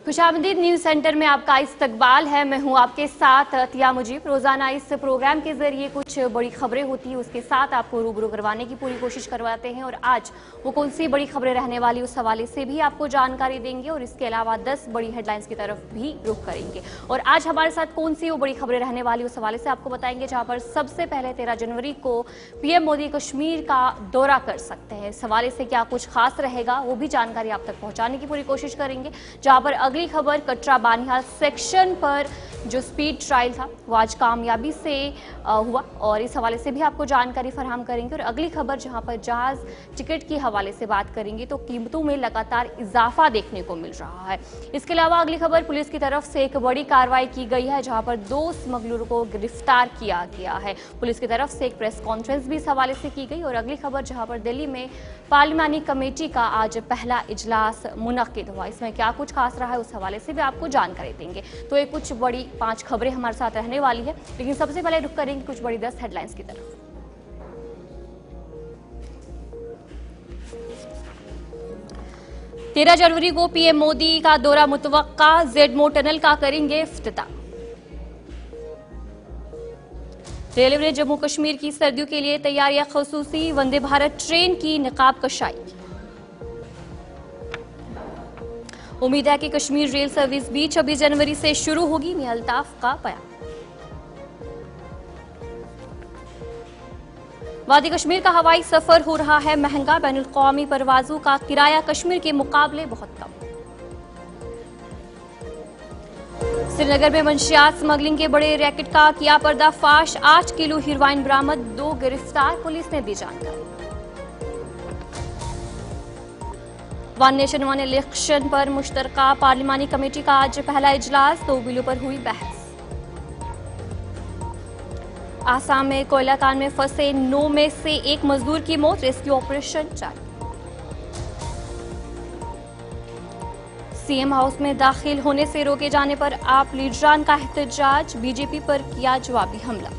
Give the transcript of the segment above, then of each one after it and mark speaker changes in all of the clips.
Speaker 1: खुशामदीद news centre में आपका इस्तकबाल है। मैं हूं आपके साथ अतिया मुजीब। रोजाना इस प्रोग्राम के जरिए कुछ बड़ी खबरें होती हैं, उसके साथ आपको रूबरू करवाने की पूरी कोशिश करवाते हैं और आज वो कौन सी बड़ी खबरें रहने वाली उस हवाले से भी आपको जानकारी देंगे और इसके अलावा 10 बड़ी हेडलाइंस की तरफ भी रुख करेंगे। और आज हमारे साथ कौन सी वो बड़ी खबरें रहने वाली उस हवाले से आपको बताएंगे, जहां पर सबसे पहले 13 जनवरी को पीएम मोदी कश्मीर का दौरा कर सकते हैं। इस हवाले से क्या कुछ खास रहेगा वो भी जानकारी आप तक पहुंचाने की पूरी कोशिश करेंगे। जहां पर अगली खबर कटरा बानिहाल सेक्शन पर जो स्पीड ट्रायल था वो आज कामयाबी से हुआ और इस हवाले से भी आपको जानकारी फराहम करेंगे। और अगली खबर जहां पर जहाज टिकट के हवाले से बात करेंगे तो कीमतों में लगातार इजाफा देखने को मिल रहा है। इसके अलावा अगली खबर पुलिस की तरफ से एक बड़ी कार्रवाई की गई है, जहां पर 2 स्मगलरों को गिरफ्तार किया गया है। पुलिस की तरफ से एक प्रेस कॉन्फ्रेंस भी इस हवाले से की गई। और अगली खबर जहां पर दिल्ली में पार्लिमानी कमेटी का आज पहला इजलास मुनक्किद हुआ, इसमें क्या कुछ खास रहा है उस हवाले से भी आपको जानकारी देंगे। तो ये कुछ बड़ी 5 खबरें हमारे साथ रहने वाली है, लेकिन सबसे पहले रुक करेंगे कुछ बड़ी 10 हेडलाइंस की तरफ। तेरह जनवरी को पीएम मोदी का दौरा मुतवक्का, जेडमो टनल का करेंगे इफ्तिताह। रेलवे ने जम्मू कश्मीर की सर्दियों के लिए तैयारियां, खसूसी वंदे भारत ट्रेन की निकाब कशाई। उम्मीद है कि कश्मीर रेल सर्विस भी 26 जनवरी से शुरू होगी, मियां अल्ताफ का बयान। वादी कश्मीर का हवाई सफर हो रहा है महंगा, बैनुल-अक़वामी परवाजों का किराया कश्मीर के मुकाबले बहुत कम। श्रीनगर में मंशियात स्मगलिंग के बड़े रैकेट का किया पर्दाफाश, 8 किलो हेरोइन बरामद, 2 गिरफ्तार, पुलिस ने दी जानकारी। वन नेशन वन इलेक्शन पर मुश्तरका पार्लिमानी कमेटी का आज पहला इजलास, 2 बिलों पर हुई बहस। आसाम में कोयला कान में फंसे 9 में से 1 मजदूर की मौत, रेस्क्यू ऑपरेशन जारी। सीएम हाउस में दाखिल होने से रोके जाने पर आप लीडरान का एहतजाज, बीजेपी पर किया जवाबी हमला।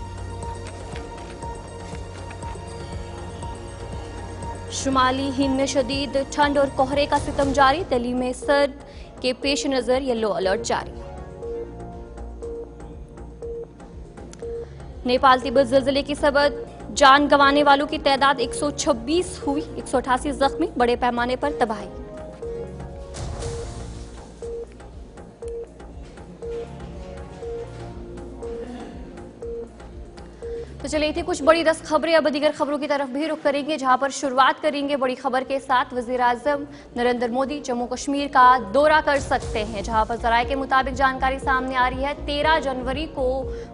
Speaker 1: शुमाली हिंद में शदीद ठंड और कोहरे का सितम जारी, दिल्ली में सर्द के पेश नजर येलो अलर्ट जारी। नेपाल तिब्बत जिलजिले की सबब जान गंवाने वालों की तादाद 126 हुई, 188 जख्मी, बड़े पैमाने पर तबाही। तो चलिए थी कुछ बड़ी 10 खबरें, अब दीगर खबरों की तरफ भी रुख करेंगे, जहां पर शुरुआत करेंगे बड़ी खबर के साथ। वजीर आजम नरेंद्र मोदी जम्मू कश्मीर का दौरा कर सकते हैं, जहां पर जराये के मुताबिक जानकारी सामने आ रही है 13 जनवरी को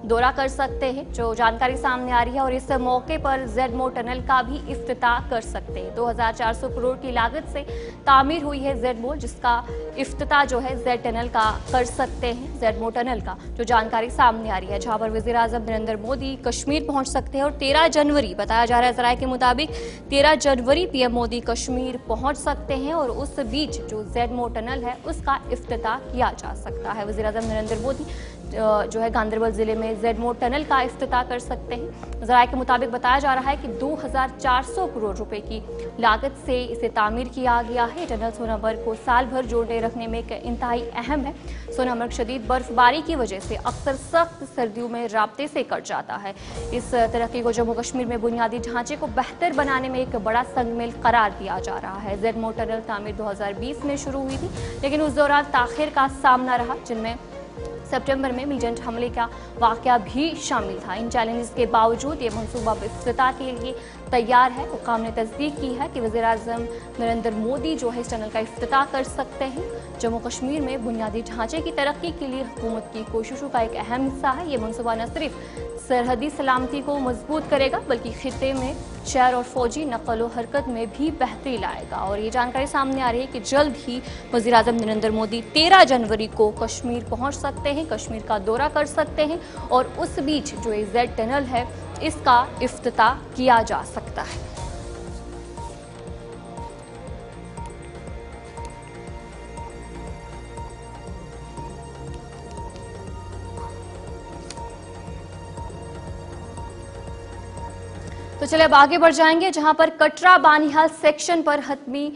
Speaker 1: दौरा कर सकते हैं, जो जानकारी सामने आ रही है। और इस मौके पर जेडमो टनल का भी इफ्तिताह कर सकते हैं। 2400 करोड़ की लागत से तामीर हुई है जेडमो, जिसका इफ्तिताह जो है जेड टनल का कर सकते हैं, जेडमो टनल का जो जानकारी सामने आ रही है, जहां पर वजीर आजम नरेंद्र मोदी कश्मीर पहुंच सकते हैं। और 13 जनवरी बताया जा रहा है जराये के मुताबिक 13 जनवरी पीएम मोदी कश्मीर पहुंच सकते हैं और उस बीच जो जेडमो टनल है उसका इफ्तिताह किया जा सकता है। वज़ीर आज़म नरेंद्र मोदी जो है गांदरबल जिले में जेडमो टनल का इफ्तिताह कर सकते हैं। जराये के मुताबिक बताया जा रहा है कि 2400 करोड़ रुपए की लागत से इसे तामीर किया गया है। टनल सोनामर्ग को साल भर जोड़े रखने में इंतहाई अहम है। सोनामर्ग शदीद बर्फबारी की वजह से अक्सर सख्त सर्दियों में राब्ते से कट जाता है। इस तरक्की को जम्मू कश्मीर में बुनियादी ढांचे को बेहतर बनाने में एक बड़ा संगमेल करार दिया जा रहा है। जेडमो टनल तामीर 2020 में शुरू हुई थी, लेकिन उस दौरान ताखिर का सामना रहा, जिनमें सितंबर में मिलिटेंट हमले का वाकया भी शामिल था। इन चैलेंजेस के बावजूद ये मनसूबा इफ्तिताह के लिए तैयार है। हुकाम ने तस्दीक की है कि वज़ीर आज़म नरेंद्र मोदी जो है इस टनल का इफ्तिताह कर सकते हैं। जम्मू कश्मीर में बुनियादी ढांचे की तरक्की के लिए हुकूमत की कोशिशों का एक अहम हिस्सा है। ये मनसूबा न सिर्फ सरहदी सलामती को मजबूत करेगा, बल्कि खित्ते में शहर और फौजी नकलो हरकत में भी बेहतरी लाएगा। और ये जानकारी सामने आ रही है कि जल्द ही वज़ीर आज़म नरेंद्र मोदी 13 जनवरी को कश्मीर पहुंच सकते हैं, कश्मीर का दौरा कर सकते हैं और उस बीच जो ये जेड टनल है इसका इफ्तिताह किया जा सकता है। तो चलिए अब आगे बढ़ जाएंगे, जहां पर कटरा बानिहाल सेक्शन पर हतमी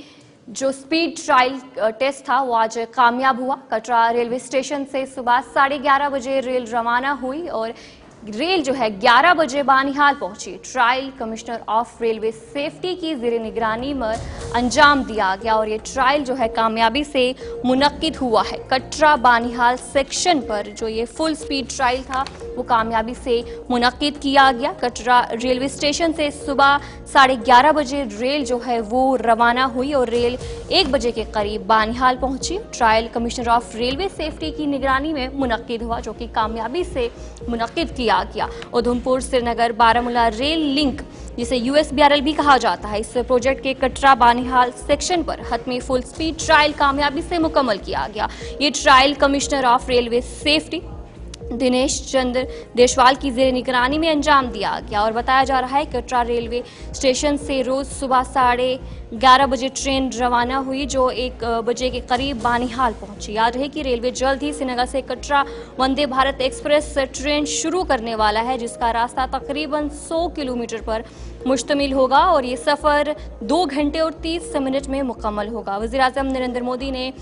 Speaker 1: जो स्पीड ट्रायल टेस्ट था वो आज कामयाब हुआ। कटरा रेलवे स्टेशन से सुबह 11:30 बजे रेल रवाना हुई और रेल जो है 11 बजे बानिहाल पहुंची। Trial commissioner of railway safety की ज़ेरे निगरानी में अंजाम दिया गया और ये ट्रायल जो है कामयाबी से मुनक्किद हुआ है। कटरा बानिहाल सेक्शन पर जो ये फुल स्पीड ट्रायल था वो कामयाबी से मुनक्किद किया गया। कटरा रेलवे स्टेशन से सुबह 11:30 बजे रेल जो है वो रवाना हुई और रेल 1 बजे के करीब बानिहाल पहुंची। Trial commissioner of railway safety की निगरानी में मुनक्किद हुआ, जो कि कामयाबी से मुनक्किद किया गया। उधमपुर श्रीनगर बारामूला रेल लिंक, जिसे USBRL भी कहा जाता है, इस प्रोजेक्ट के कटरा बानिहाल सेक्शन पर हतमी फुल स्पीड ट्रायल कामयाबी से मुकम्मल किया गया। ये trial commissioner of railway safety Dinesh Chandra Deshwal की ज़ेरे निगरानी में अंजाम दिया गया और बताया जा रहा है कि कटरा रेलवे स्टेशन से रोज सुबह 11:30 बजे ट्रेन रवाना हुई, जो 1 बजे के करीब बानिहाल पहुंची। याद रहे कि रेलवे जल्द ही श्रीनगर से कटरा वंदे भारत एक्सप्रेस ट्रेन शुरू करने वाला है, जिसका रास्ता तकरीबन 100 किलोमीटर पर मुश्तमिल होगा और ये सफ़र 2 घंटे और 30 मिनट में मुकम्मल होगा। वज़ीर आज़म नरेंद्र मोदी ने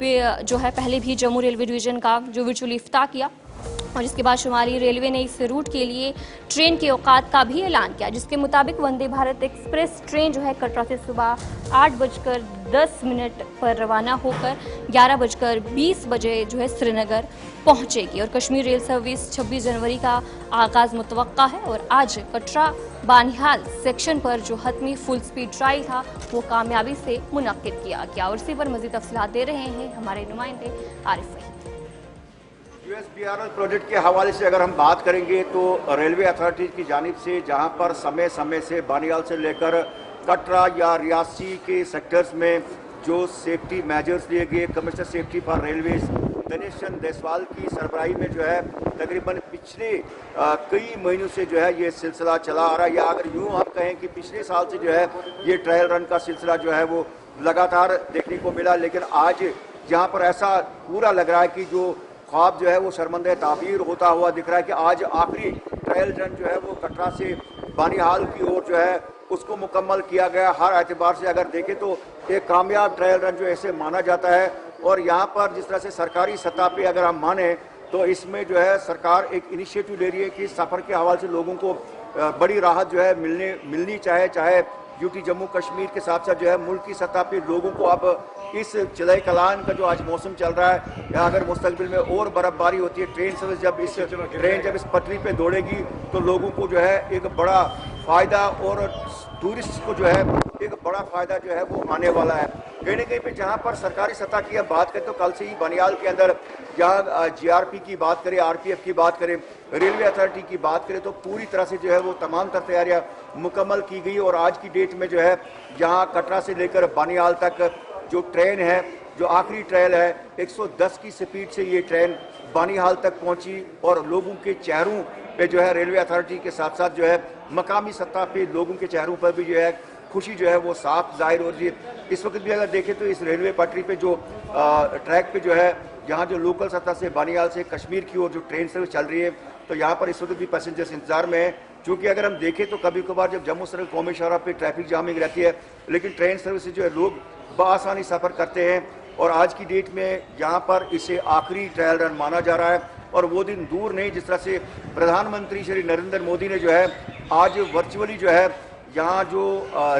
Speaker 1: जो है पहले भी जम्मू रेलवे डिवीज़न का जो वर्चुअली इफ्ताह किया और इसके बाद शुमाली रेलवे ने इस रूट के लिए ट्रेन के औकात का भी ऐलान किया, जिसके मुताबिक वंदे भारत एक्सप्रेस ट्रेन जो है कटरा से सुबह 8:10 पर रवाना होकर 11:20 बजे जो है श्रीनगर पहुंचेगी और कश्मीर रेल सर्विस 26 जनवरी का आगाज़ मुतवक्का है। और आज कटरा बानिहाल सेक्शन पर जो हतमी फुल स्पीड ट्रायल था वो कामयाबी से मुनक्किद किया गया और इसी पर मज़ीद तफसीलात दे रहे हैं हमारे नुमाइंदे आरिफ वहीद।
Speaker 2: USBRL प्रोजेक्ट के हवाले से अगर हम बात करेंगे तो रेलवे अथॉरिटी की जानिब से जहां पर समय समय से बानिहाल से लेकर कटरा या रियासी के सेक्टर्स में जो सेफ्टी मेजर्स लिए गए, commissioner safety for railways Dinesh Chandra Deshwal की सरबराही में जो है तकरीबन पिछले कई महीनों से जो है ये सिलसिला चला आ रहा है, या अगर यूँ हम कहें कि पिछले साल से जो है ये ट्रायल रन का सिलसिला जो है वो लगातार देखने को मिला। लेकिन आज यहाँ पर ऐसा पूरा लग रहा है कि जो ख्वाब जो है वो शर्मंदे ताबीर होता हुआ दिख रहा है कि आज आखिरी ट्रायल रन जो है वो कटरा से बानिहाल की ओर जो है उसको मुकम्मल किया गया। हर एतबार से अगर देखें तो एक कामयाब ट्रायल रन जो ऐसे माना जाता है और यहाँ पर जिस तरह से सरकारी सतह पे अगर हम माने तो इसमें जो है सरकार एक इनिशिएटिव ले रही है कि सफ़र के हवाले से लोगों को बड़ी राहत जो है मिलनी चाहे यूटी जम्मू कश्मीर के साथ साथ जो है मुल्क की सतह पे लोगों को अब इस चिलय कलान का जो आज मौसम चल रहा है या अगर मुस्तकबिल में और बर्फबारी होती है, ट्रेन सर्विस जब इस पटरी पे दौड़ेगी तो लोगों को जो है एक बड़ा फ़ायदा और टूरिस्ट को जो है एक बड़ा फ़ायदा जो है वो आने वाला है। कहीं ना कहीं पे जहाँ पर सरकारी सतह की अब बात करें तो कल से ही बानिहाल के अंदर जहाँ GRP की बात करें, RPF की बात करें, रेलवे अथॉरिटी की बात करें तो पूरी तरह से जो है वो तमाम तर तैयारियाँ मुकम्मल की गई और आज की डेट में जो है यहाँ कटरा से लेकर बानिहाल तक जो ट्रेन है, जो आखिरी ट्रायल है 110 की स्पीड से ये ट्रेन बानिहाल तक पहुंची और लोगों के चेहरों पे जो है रेलवे अथॉरिटी के साथ साथ जो है मकामी सतह पे लोगों के चेहरों पर भी जो है खुशी जो है वो साफ जाहिर हो रही है। इस वक्त भी अगर देखें तो इस रेलवे पटरी पे जो ट्रैक पे जो है यहाँ जो लोकल सतह से बानिहाल से कश्मीर की ओर जो ट्रेन सर्विस चल रही है तो यहाँ पर इस वक्त भी पैसेंजर्स इंतजार में है। क्योंकि अगर हम देखें तो कभी कभार जब जम्मू श्रीनगर कौमी शाहराह पे ट्रैफिक जामिंग रहती है, लेकिन ट्रेन सर्विस से जो है लोग बआसानी सफ़र करते हैं और आज की डेट में यहाँ पर इसे आखिरी ट्रायल रन माना जा रहा है और वो दिन दूर नहीं जिस तरह से प्रधानमंत्री श्री नरेंद्र मोदी ने जो है आज वर्चुअली जो है यहाँ जो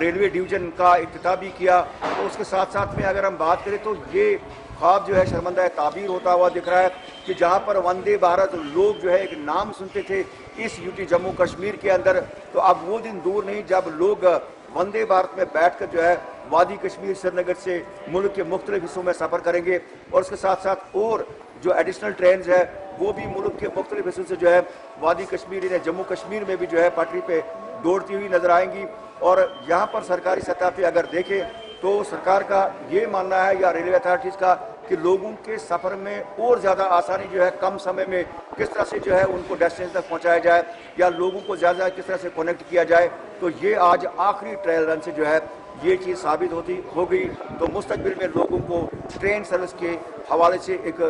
Speaker 2: रेलवे डिवीज़न का इफ्तिताह भी किया, तो उसके साथ साथ में अगर हम बात करें तो ये ख्वाब जो है शर्मंदा ताबीर होता हुआ दिख रहा है कि जहाँ पर वंदे भारत लोग जो है एक नाम सुनते थे इस यूटी जम्मू कश्मीर के अंदर, तो अब वो दिन दूर नहीं जब लोग वंदे भारत में बैठकर जो है वादी कश्मीर श्रीनगर से मुल्क के मुख्तलिफ हिस्सों में सफ़र करेंगे और उसके साथ साथ और जो एडिशनल ट्रेन है वो भी मुल्क के मुख्तलिफ हिस्सों से जो है वादी कश्मीर या जम्मू कश्मीर में भी जो है पटरी पे दौड़ती हुई नजर आएंगी। और यहाँ पर सरकारी सतह पे अगर देखें तो सरकार का ये मानना है या रेलवे अथॉरिटीज़ का कि लोगों के सफ़र में और ज़्यादा आसानी जो है कम समय में किस तरह से जो है उनको डेस्टिनेशन तक पहुँचाया जाए या लोगों को ज़्यादा किस तरह से कनेक्ट किया जाए, तो ये आज आखिरी ट्रायल रन से जो है ये चीज़ साबित हो गई। तो मुस्तकबिल में लोगों को ट्रेन सर्विस के हवाले से एक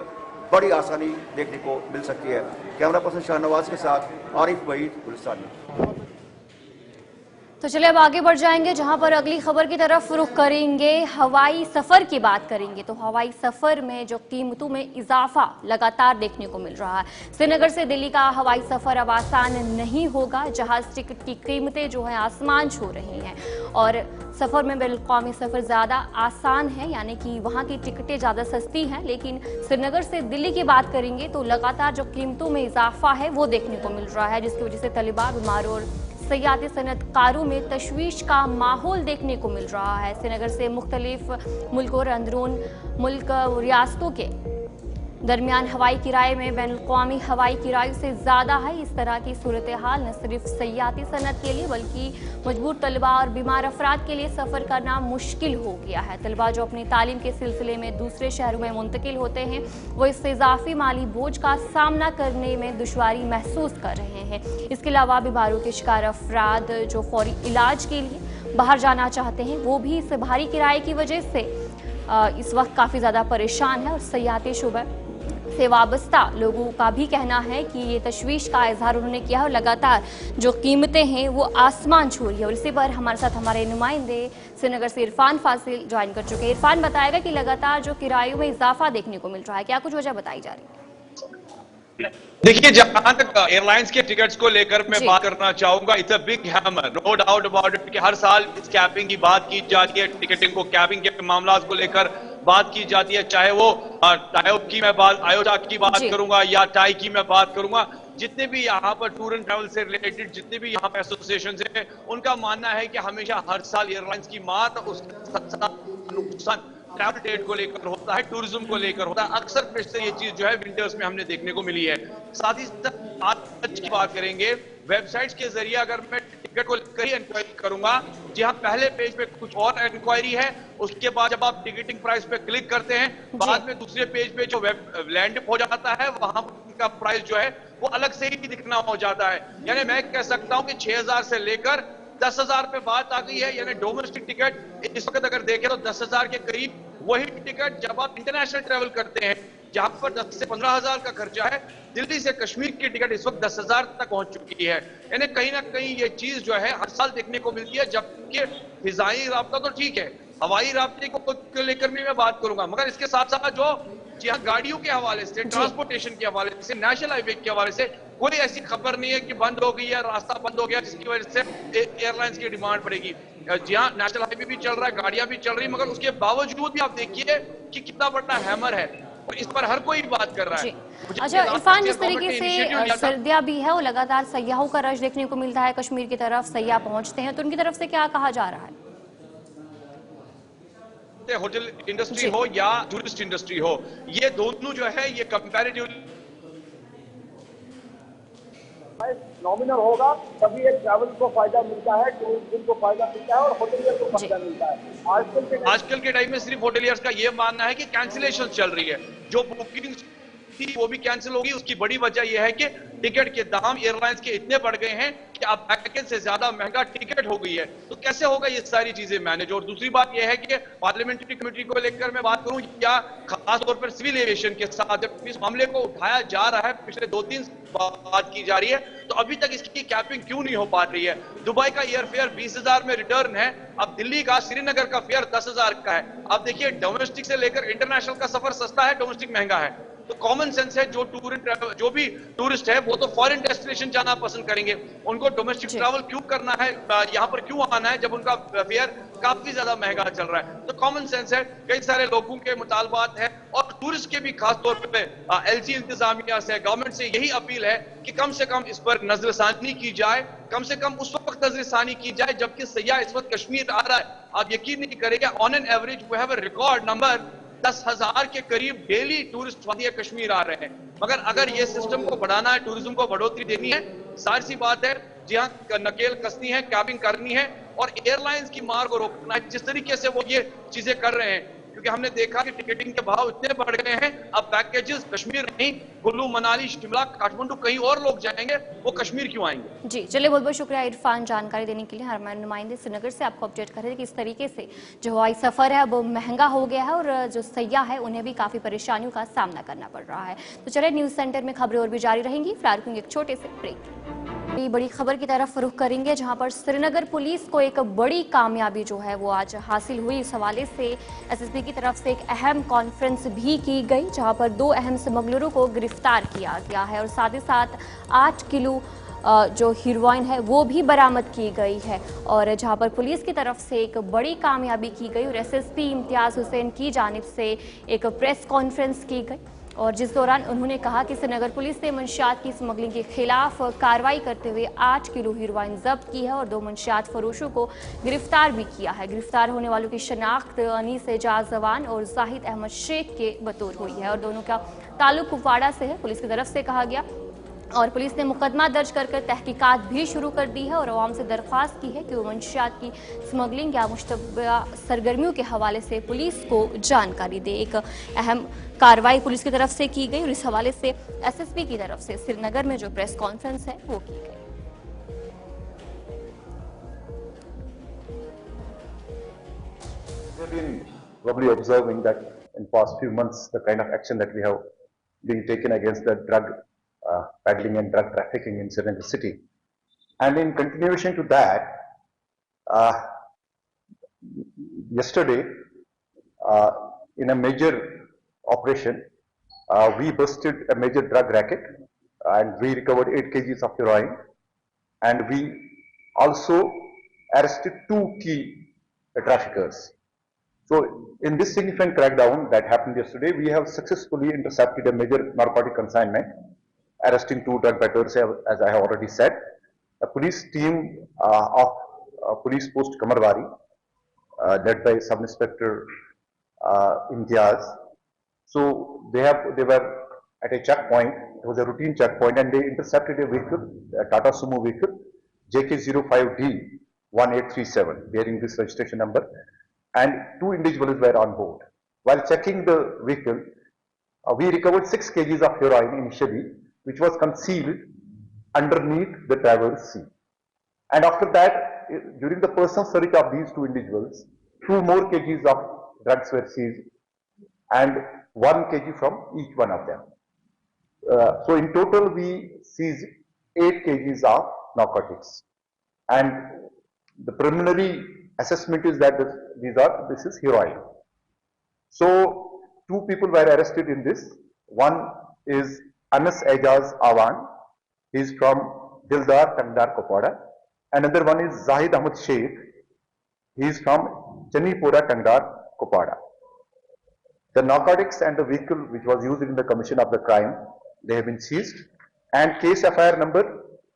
Speaker 2: बड़ी आसानी देखने को मिल सकती है। कैमरा पर्सन शाहनवाज के साथ आरिफ वहीद, गुलिस्तान।
Speaker 1: तो चलिए अब आगे बढ़ जाएंगे, जहां पर अगली खबर की तरफ रुख करेंगे। हवाई सफर की बात करेंगे तो हवाई सफर में जो कीमतों में इजाफा लगातार देखने को मिल रहा है। श्रीनगर से दिल्ली का हवाई सफर अब आसान नहीं होगा। जहाज टिकट की कीमतें जो है आसमान छू रही हैं और सफर में बैनुल-अक़वामी सफर ज्यादा आसान है, यानी कि वहां की टिकटें ज्यादा सस्ती हैं। लेकिन श्रीनगर से दिल्ली की बात करेंगे तो लगातार जो कीमतों में इजाफा है वो देखने को मिल रहा है, जिसकी वजह से तलबा, बीमारों और सयाती सनअतकारों में तशवीश का माहौल देखने को मिल रहा है। श्रीनगर से मुख्तलिफ मुल्क और अंदरून मुल्क रियासतों के दरमियान हवाई किराए में बैनुल-अक़वामी हवाई किराए से ज़्यादा है। इस तरह की सूरत हाल न सिर्फ सयाती सनत के लिए बल्कि मजबूर तलबा और बीमार अफराद के लिए सफ़र करना मुश्किल हो गया है। तलबा जो अपनी तालीम के सिलसिले में दूसरे शहरों में मुंतकिल होते हैं वो इससे इजाफी माली बोझ का सामना करने में दुश्वारी महसूस कर रहे हैं। इसके अलावा बीमारों के शिकार अफराद जो फौरी इलाज के लिए बाहर जाना चाहते हैं वो भी इस भारी किराए की वजह से इस वक्त काफ़ी ज़्यादा परेशान है। और सयाती शुबा से वाबस्ता लोगों का भी कहना है कि ये तशवीश का इजहार उन्होंने किया है और लगातार जो कीमतें हैं वो आसमान छू रही है। और इसी पर हमारे साथ हमारे नुमाइंदे श्रीनगर से इरफान फासिल ज्वाइन कर चुके हैं। इरफान बताएगा कि लगातार जो किरायों में इजाफा देखने को मिल रहा है, क्या कुछ वजह बताई जा रही है?
Speaker 3: देखिए, जहां तक एयरलाइंस के टिकट्स को लेकर मैं बात करना चाहूंगा, it's a big hammer, no doubt about it कि हर साल इस कैपिंग की बात की जाती है, टिकटिंग को कैपिंग के मामला को लेकर बात की जाती है। चाहे वो टायोप की मैं बात, आयोटा की बात करूंगा या टाई की मैं बात करूंगा, जितने भी यहाँ पर टूर एंड ट्रैवल से रिलेटेड जितने भी यहाँ पे एसोसिएशन है, उनका मानना है कि हमेशा हर साल एयरलाइंस की मात और उसका नुकसान ट्रैवल डेट को लेकर होता है, टूरिज्म को लेकर होता है। अक्सर पेशे ये चीज जो है विंटर्स में हमने देखने को मिली है। साथ ही साथ आज की बात करेंगे, वेबसाइट्स के जरिए अगर मैं टिकट को लेकर ही इंक्वायरी करूंगा, जहां पहले पेज पे कुछ और इंक्वायरी है, उसके बाद जब आप टिकटिंग प्राइस पे क्लिक करते हैं, बाद में दूसरे पेज पे जो वेब लैंड हो जाता है वहां का प्राइस जो है वो अलग से ही दिखना हो जाता है। यानी मैं कह सकता हूं कि 6000 से लेकर 10,000 पे बात आ गई है। यानी डोमेस्टिक टिकट इस वक्त अगर देखें तो 10,000 के करीब, वही टिकट जब आप इंटरनेशनल ट्रैवल करते हैं जहां पर 10 से 15,000 का खर्चा है, दिल्ली से कश्मीर की टिकट इस वक्त 10,000 तक पहुंच चुकी है। यानी कहीं ना कहीं ये चीज जो है हर साल देखने को मिलती है। जबकि फिजाई राब्ता तो ठीक है, हवाई राब्ते को लेकर भी मैं बात करूंगा, मगर इसके साथ साथ जो जहां गाड़ियों के हवाले से, ट्रांसपोर्टेशन के हवाले से, नेशनल हाईवे के हवाले से कोई ऐसी खबर नहीं है कि बंद हो गई है, रास्ता बंद हो गया जिसकी वजह से एयरलाइंस की डिमांड पड़ेगी। जहां नेशनल हाईवे भी चल रहा है, गाड़ियां भी चल रही, मगर उसके बावजूद भी आप देखिए कि कितना बड़ा हैमर है और इस पर हर कोई बात कर रहा है।
Speaker 1: अच्छा इरफान, जिस तरीके से सर्दियां भी है और लगातार सयाहों का रश देखने को मिलता है, कश्मीर की तरफ सयाह पहुंचते हैं, तो उनकी तरफ से क्या कहा जा रहा है?
Speaker 3: होटल इंडस्ट्री हो या टूरिस्ट इंडस्ट्री हो, ये दोनों जो है ये कंपैरेटिवली
Speaker 4: नॉमिनल होगा तभी एक ट्रैवल को फायदा मिलता है, टूरिज्म को फायदा मिलता है और होटलियर को फायदा मिलता है।
Speaker 3: आजकल के टाइम में सिर्फ होटलियर्स का ये मानना है कि कैंसिलेशन चल रही है, जो बुकिंग थी वो भी कैंसिल होगी। उसकी बड़ी वजह यह है कि टिकट के दाम एयरलाइंस के इतने बढ़ गए हैं कि अब पैकेज से ज्यादा महंगा टिकट हो गई है। तो कैसे होगा ये सारी चीजें मैनेज? और दूसरी बात यह है कि पार्लियामेंट्री कमेटी को लेकर मैं बात करूं या खासतौर पर सिविल एविएशन के साथ जब इस मामले को उठाया जा रहा है, पिछले 2-3 बात की जा रही है, तो अभी तक इसकी कैपिंग क्यों नहीं हो पा रही है? दुबई का एयर फेयर 20,000 में रिटर्न है, अब दिल्ली का, श्रीनगर का फेयर 10,000 का है। अब देखिए, डोमेस्टिक से लेकर इंटरनेशनल का सफर सस्ता है, डोमेस्टिक महंगा है। तो कॉमन सेंस है, जो टूर एंड ट्रैवल, जो भी टूरिस्ट है वो तो फॉरेन डेस्टिनेशन जाना पसंद करेंगे, उनको डोमेस्टिक ट्रैवल क्यों करना है, यहाँ पर क्यों आना है जब उनका फेयर काफी ज्यादा महंगा चल रहा है? तो कॉमन सेंस है, कई सारे लोगों के मुतालबात है और टूरिस्ट के भी खास तौर पे एलसी इंतजामिया से, गवर्नमेंट से यही अपील है कि कम से कम इस पर नजरसानी की जाए, कम से कम उस वक्त नजरसानी की जाए जबकि सयाह इस वक्त कश्मीर आ रहा है। आप यकीन नहीं करेंगे, on an average we have a record number 10,000 के करीब डेली टूरिस्ट वादिया कश्मीर आ रहे हैं। मगर अगर ये सिस्टम को बढ़ाना है, टूरिज्म को बढ़ोतरी देनी है, सारी सी बात है, जहां नकेल कसनी है, कैबिंग करनी है और एयरलाइंस की मार को रोकना है, जिस तरीके से वो ये चीजें कर रहे हैं। क्योंकि हमने देखा कि टिकटिंग के भाव इतने बढ़ गए हैं, अब पैकेजेस कश्मीर नहीं, कुल्लू, मनाली, शिमला, काठमांडू, कहीं और लोग जाएंगे, वो कश्मीर क्यों आएंगे?
Speaker 1: जी चलिए, बहुत बहुत शुक्रिया इरफान जानकारी देने के लिए। हमारे नुमाइंदे श्रीनगर से आपको अपडेट कर रहे थे कि इस तरीके से जो हवाई सफर है वो महंगा हो गया है और जो सयाह है उन्हें भी काफी परेशानियों का सामना करना पड़ रहा है। तो चलिए, न्यूज सेंटर में खबरें और भी जारी रहेंगी। फिलहाल एक छोटे से ब्रेक। बड़ी खबर की तरफ रुख करेंगे जहां पर श्रीनगर पुलिस को एक बड़ी कामयाबी जो है वो आज हासिल हुई। इस हवाले से एसएसपी की तरफ से एक अहम कॉन्फ्रेंस भी की गई जहां पर 2 अहम स्मगलरों को गिरफ्तार किया गया है और साथ ही साथ 8 किलो जो हीरोइन है वो भी बरामद की गई है और जहां पर पुलिस की तरफ से एक बड़ी कामयाबी की गई और एसएसपी इम्तियाज हुसैन की जानिब से एक प्रेस कॉन्फ्रेंस की गई और जिस दौरान उन्होंने कहा कि श्रीनगर पुलिस ने मंशियात की स्मगलिंग के खिलाफ कार्रवाई करते हुए 8 किलो हीरोइन जब्त की है और 2 मंशियात फरोशों को गिरफ्तार भी किया है। गिरफ्तार होने वालों की शनाख्त अनीस एजाज जवान और जाहिद अहमद शेख के बतौर हुई है और दोनों का ताल्लुक कुपवाड़ा से है। पुलिस की तरफ से कहा गया और पुलिस ने मुकदमा दर्ज कर तहकीकात भी शुरू कर दी है और अवाम से दरख्वास्त की है कि वो मंशियात की स्मगलिंग या मुश्तबा सरगर्मियों के हवाले से पुलिस को जानकारी दे। एक अहम कार्रवाई पुलिस की तरफ से की गई और इस हवाले से एसएसपी की तरफ से श्रीनगर में जो प्रेस कॉन्फ्रेंस है वो की गई।
Speaker 5: We have been probably observing that in past few months the kind of action that we have been taken against the drug peddling and drug trafficking in Srinagar city, and in continuation to that, yesterday in a major operation we busted a major drug racket and we recovered 8 kgs of heroin, and we also arrested 2 key traffickers. So in this significant crackdown that happened yesterday, we have successfully intercepted a major narcotic consignment, arresting 2 drug peddlers, as I have already said. A police team of police post Kamarwari, led by Sub Inspector Imtiaz. So they were at a checkpoint. It was a routine checkpoint, and they intercepted a vehicle, a Tata Sumo vehicle, JK05D 1837, bearing this registration number, and 2 individuals were on board. While checking the vehicle, we recovered 6 kgs of heroin initially, which was concealed underneath the driver's seat. And after that, during the personal search of these 2 individuals, 2 more kgs of drugs were seized and 1 kg from each one of them. So in total, we seized 8 kgs of narcotics. And the preliminary assessment is that this is heroin. So 2 people were arrested in this. One is Anas Ejaz Awan, he is from Dildar Tangdar Kupada. Another one is Zahid Ahmad Sheikh, he is from Chanipura Tangdar Kupada. The narcotics and the vehicle which was used in the commission of the crime, they have been seized, and case FIR number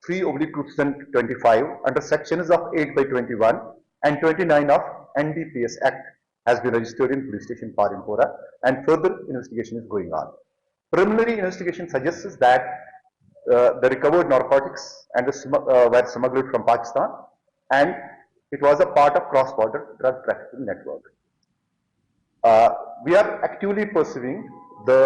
Speaker 5: 3/2025 under sections of 8/21 and 29 of NDPS Act has been registered in police station Parimpora, and further investigation is going on. Preliminary investigation suggests that the recovered narcotics and were smuggled from Pakistan, and it was a part of cross-border drug trafficking network. We are actively pursuing the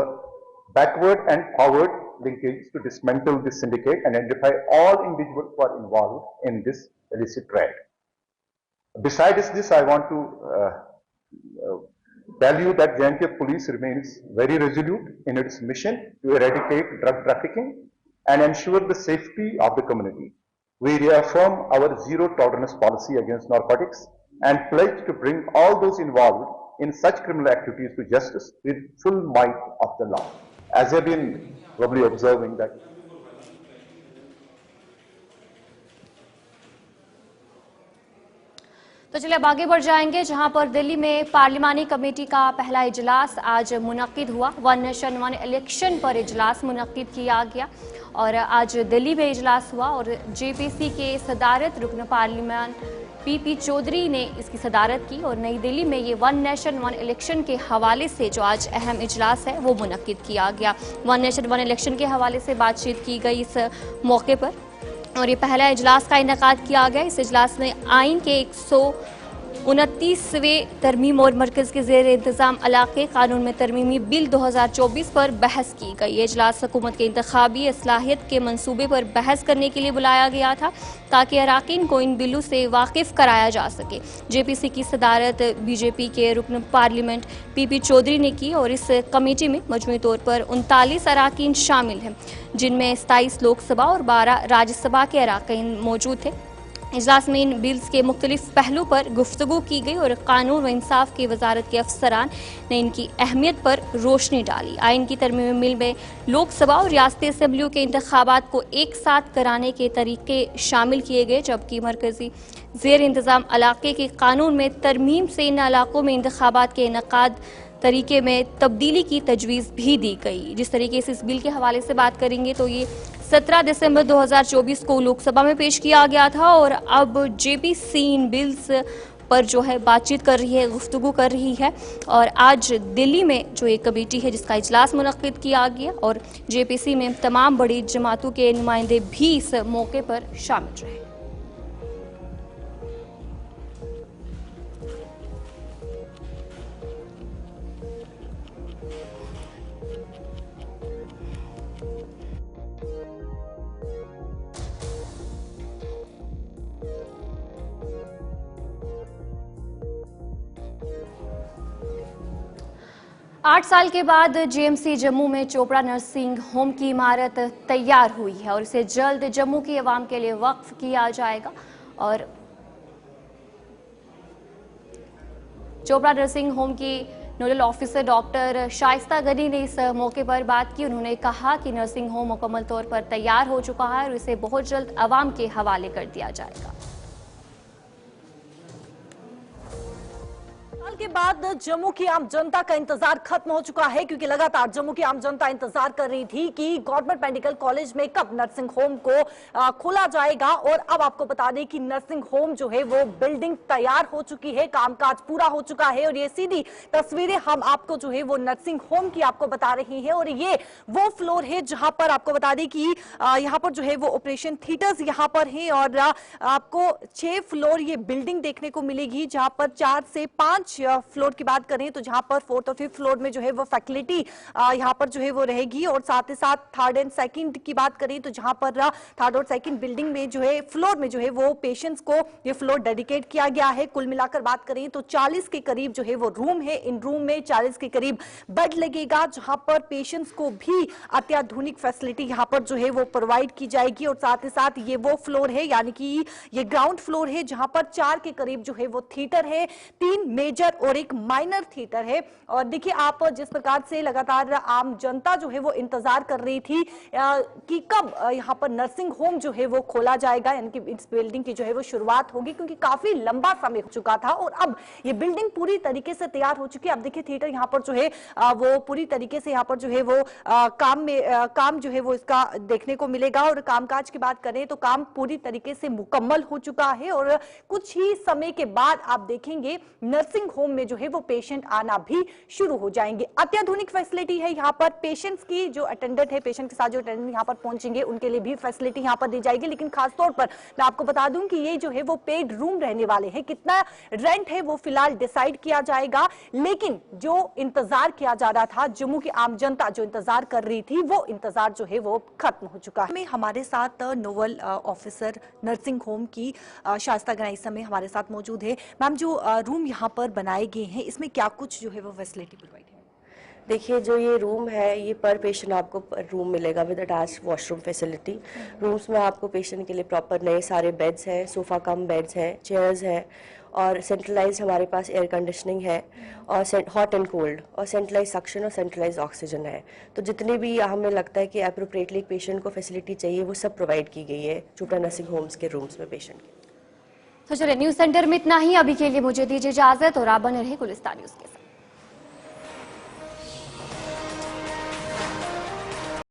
Speaker 5: backward and forward linkage to dismantle this syndicate and identify all individuals who are involved in this illicit trade. Besides this, I want to tell you that J&K police remains very resolute in its mission to eradicate drug trafficking and ensure the safety of the community. We reaffirm our zero tolerance policy against narcotics and pledge to bring all those involved in such criminal activities to justice with full might of the law. As I have been probably observing that
Speaker 1: तो चलिए अब आगे बढ़ जाएंगे जहां पर दिल्ली में पार्लिमानी committee का पहला इजलास आज मुनक्किद हुआ। 1 नेशन 1 इलेक्शन पर इजलास मुनक्किद किया गया और आज दिल्ली में इजलास हुआ और जेपीसी के सदारत रुकन पार्लिमान पीपी चौधरी ने इसकी सदारत की और नई दिल्ली में ये 1 नेशन 1 इलेक्शन के हवाले से जो आज अहम इजलास है वो मुनक्किद किया गया। 1 नेशन 1 इलेक्शन के हवाले से बातचीत की गई इस मौके पर और ये पहला इजलास का इनेकाद किया गया। इस इजलास में आइन के 29वें तरमीम और मरकज के जेर इंतजाम इलाके कानून में तरमीमी बिल 2024 पर बहस की गई। इजलास हुकूमत के इंतखाबी असलाहियत के मंसूबे पर बहस करने के लिए बुलाया गया था ताकि अराकीन को इन बिलों से वाकिफ कराया जा सके। JPC की सदारत BJP के रुकन पार्लियामेंट PP चौधरी ने की और इस कमेटी में मजमूई तौर पर 39 अराकीन शामिल हैं, जिनमें 27 लोकसभा और 12 राज्यसभा के अराकीन मौजूद थे। इजलास में इन बिल्स के मुख्तलिफ पहलू पर गुफ्तगू की गई और कानून व इंसाफ की वजारत के अफसरान ने इनकी अहमियत पर रोशनी डाली। आइन की तरमीमी बिल में लोकसभा और रियासती असम्बलियों के इंतखाबात को एक साथ कराने के तरीके शामिल किए गए, जबकि मरकजी जेर इंतजाम इलाके के कानून में तरमीम से इन इलाकों में इंतखाबात के इनकाद तरीके में तब्दीली की तजवीज़ भी दी गई। जिस तरीके से इस बिल के हवाले से बात करेंगे तो ये 17 दिसंबर 2024 को लोकसभा में पेश किया गया था और अब JPC इन बिल्स पर जो है बातचीत कर रही है, गुफ्तगू कर रही है। और आज दिल्ली में जो एक कमेटी है जिसका इजलास मुनक्किद किया गया और JPC में तमाम बड़ी जमातों के नुमाइंदे भी इस मौके पर शामिल रहे। 8 साल के बाद JMC जम्मू में चोपड़ा नर्सिंग होम की इमारत तैयार हुई है और इसे जल्द जम्मू की आवाम के लिए वक्फ किया जाएगा। और चोपड़ा नर्सिंग होम की nodal officer doctor Shaista Gani ने इस मौके पर बात की। उन्होंने कहा कि नर्सिंग होम मुकम्मल तौर पर तैयार हो चुका है और इसे बहुत जल्द आवाम के हवाले कर दिया जाएगा।
Speaker 6: के बाद जम्मू की आम जनता का इंतजार खत्म हो चुका है, क्योंकि लगातार जम्मू की आम जनता इंतजार कर रही थी कि गवर्नमेंट मेडिकल कॉलेज में कब नर्सिंग होम को खोला जाएगा। और अब आपको बता दें कि नर्सिंग होम जो है वो बिल्डिंग तैयार हो चुकी है, कामकाज पूरा हो चुका है। और ये सीधी तस्वीरें हम आपको जो है वो नर्सिंग होम की आपको बता रही है। और ये वो फ्लोर है जहां पर आपको बता दें कि यहाँ पर जो है वो ऑपरेशन थिएटर्स यहाँ पर है और आपको 6 फ्लोर ये बिल्डिंग देखने को मिलेगी, जहां पर 4 से 5 फ्लोर की बात करें तो जहां पर 4th और 5th फ्लोर में जो है वो फैसिलिटी यहां पर जो है वो रहेगी। और साथ ही साथ 3rd एंड 2nd की बात करें तो जहां पर 3rd और 2nd बिल्डिंग में जो है फ्लोर में जो है वो पेशेंट्स को ये फ्लोर डेडिकेट किया गया है। कुल मिलाकर बात करें तो 40 के करीब जो है वो रूम है। इन रूम में 40 के करीब बेड लगेगा, जहां पर पेशेंट्स को भी अत्याधुनिक फैसिलिटी यहां पर जो है वो प्रोवाइड की जाएगी। और साथ ही साथ ये वो फ्लोर है, यानी कि ये ग्राउंड फ्लोर है, जहां पर 4 के करीब जो है वो थिएटर है, 3 मेजर और एक माइनर थिएटर है। और देखिए आप जिस प्रकार से लगातार आम जनता जो है वो इंतजार कर रही थी कि कब यहाँ पर नर्सिंग होम जो है वो खोला जाएगा, यानी कि इस बिल्डिंग की जो है वो शुरुआत होगी, क्योंकि काफी लंबा समय हो चुका था और अब ये बिल्डिंग पूरी तरीके से तैयार हो चुकी है। अब देखिए थिएटर यहाँ पर जो है वो पूरी तरीके से यहाँ पर जो है वो काम जो है वो इसका देखने को मिलेगा। और कामकाज की बात करें तो काम पूरी तरीके से मुकम्मल हो चुका है और कुछ ही समय के बाद आप देखेंगे नर्सिंग होम में जो है वो पेशेंट आना भी शुरू हो जाएंगे। अत्याधुनिक फैसिलिटी है यहाँ पर। पेशेंट्स की जो अटेंडेंट है, पेशेंट के साथ जो अटेंडेंट यहाँ पर पहुंचेंगे उनके लिए भी फैसिलिटी यहाँ पर दी जाएगी। लेकिन खासतौर पर मैं आपको बता दूं कि ये जो है वो पेड रूम रहने वाले हैं। कितना रेंट है वो फिलहाल डिसाइड किया जाएगा, लेकिन जो इंतजार किया जा रहा था, जम्मू की आम जनता जो इंतजार कर रही थी, वो इंतजार जो है वो खत्म हो चुका है। हमारे साथ नोडल ऑफिसर नर्सिंग होम की शाइस्ता गनी इस समय हमारे साथ मौजूद है। मैम, जो रूम यहाँ पर बनाए गए हैं इसमें क्या कुछ जो है वो फैसिलिटी प्रोवाइड है?
Speaker 7: देखिए, जो ये रूम है ये पर पेशेंट आपको रूम मिलेगा with attached washroom facility. Rooms में आपको पेशेंट के लिए प्रॉपर नए सारे बेड्स हैं, सोफा कम बेड्स हैं, चेयर्स हैं और सेंट्रलाइज हमारे पास एयर कंडीशनिंग है और हॉट एंड कोल्ड और सेंट्रलाइज सक्शन और सेंट्रलाइज ऑक्सीजन है। तो जितने भी हमें लगता है कि अप्रोप्रिएटली पेशेंट को फैसिलिटी चाहिए वो सब प्रोवाइड की गई है चोपड़ा नर्सिंग होम्स के रूम्स में पेशेंट के।
Speaker 1: तो चलिए न्यूज सेंटर में इतना ही। अभी के लिए मुझे दीजिए इजाजत और आप बने रहे गुलिस्तान न्यूज के साथ।